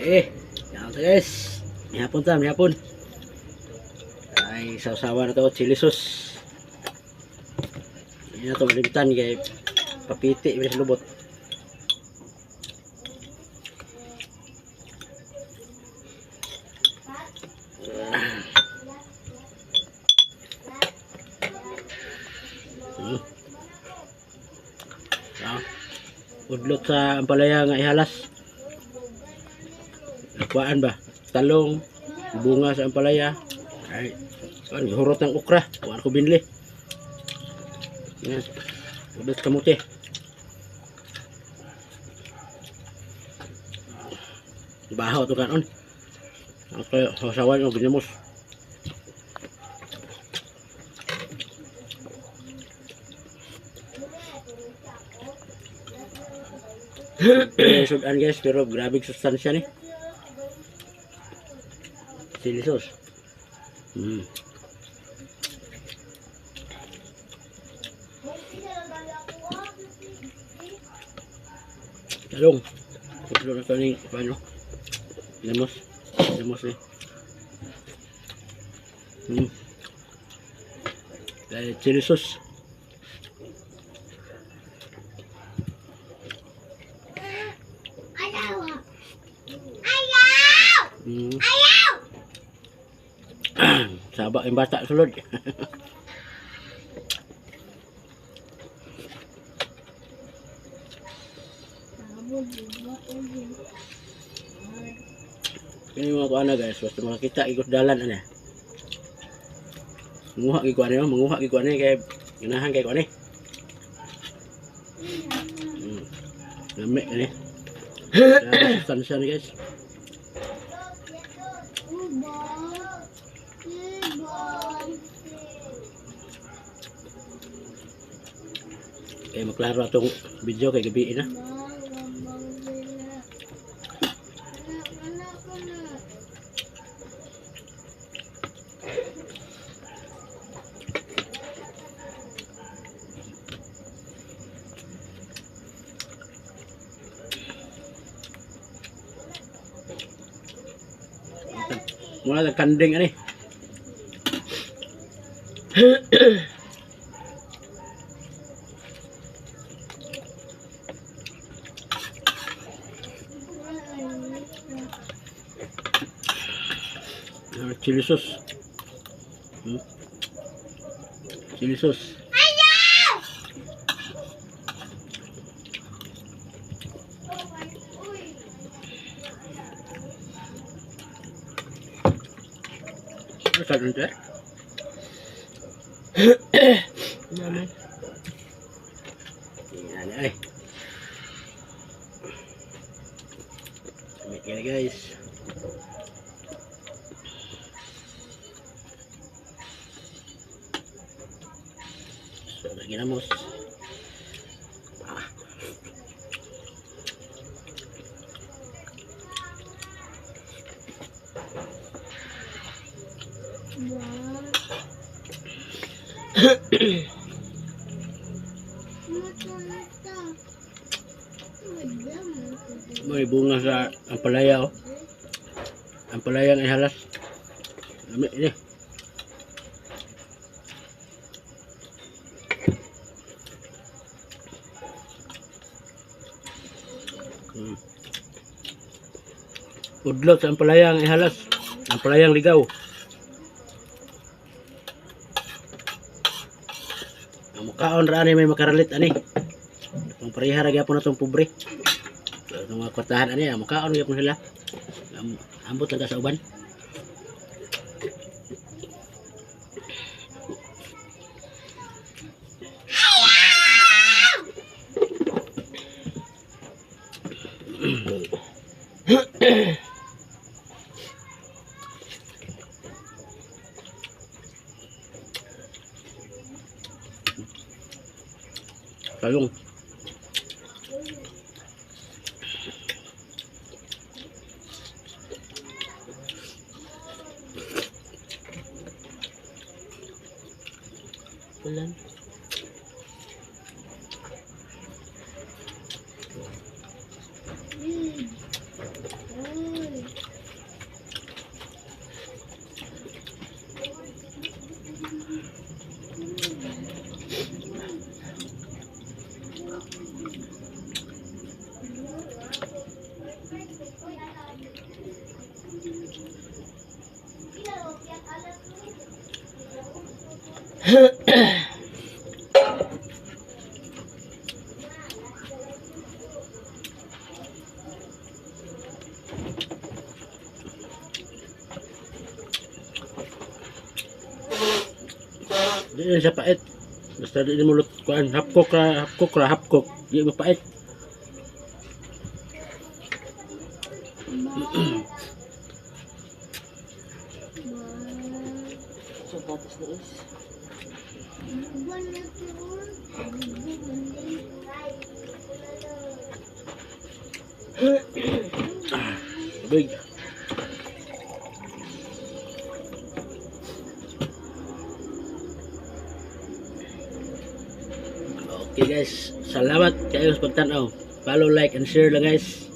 Yan guys. Mihapon ta, mihapon. Ay, sausawa na to, chili sauce. Hindi na ito malimitan kay papiti, bilis lubot. Udlot sa ampalaya nga ihalas. Nakuhaan ba? Talong, bunga sa ampalaya. Ay, hurot ng ukra. Kuhaan ko binli. Yan. Udlot kamuti. Bahaw ito kanon. Ang hasawan yung ginamos. Sudan guys, pero grabe sustansya ni. Chili sauce. Talong. Ito na ito ni paano? Lemos. Lemos eh. Chili sauce. Sabak yung bata sulod. Ini mga kuana guys, basta makita ikot dalan ana. Menguha gi kuana, menguha gi kuana kay ganahan kay kuana. Lami ni. Sustansya ni guys. Kaya maklaro itong video kay gabi na. Mula ng kanding ani. Chili sauce. Chili sauce. Masarap nito eh. Yan ay. Samit kaya guys. So, ginamos. May bunga sa ampalaya oh. Ampalaya ng ihalas. Lami ini. Udlot sa ampalaya ng ihalas. Ampalayang ligaw. Ang mukhaon raan may makaralit ani. Ang parihara gyapon natong pobre. Itong mga kwartahan ani, ang mukhaon gyapon sila. Ambot lang sa uban. Talong. Ulan. Di na siya pait. Basta di mo lut kuan hapkok ra hapkok. Di mo pait. So, gatas na is. Big. Okay guys, salamat kayo sa pagtanaw. Follow, like, and share lang guys.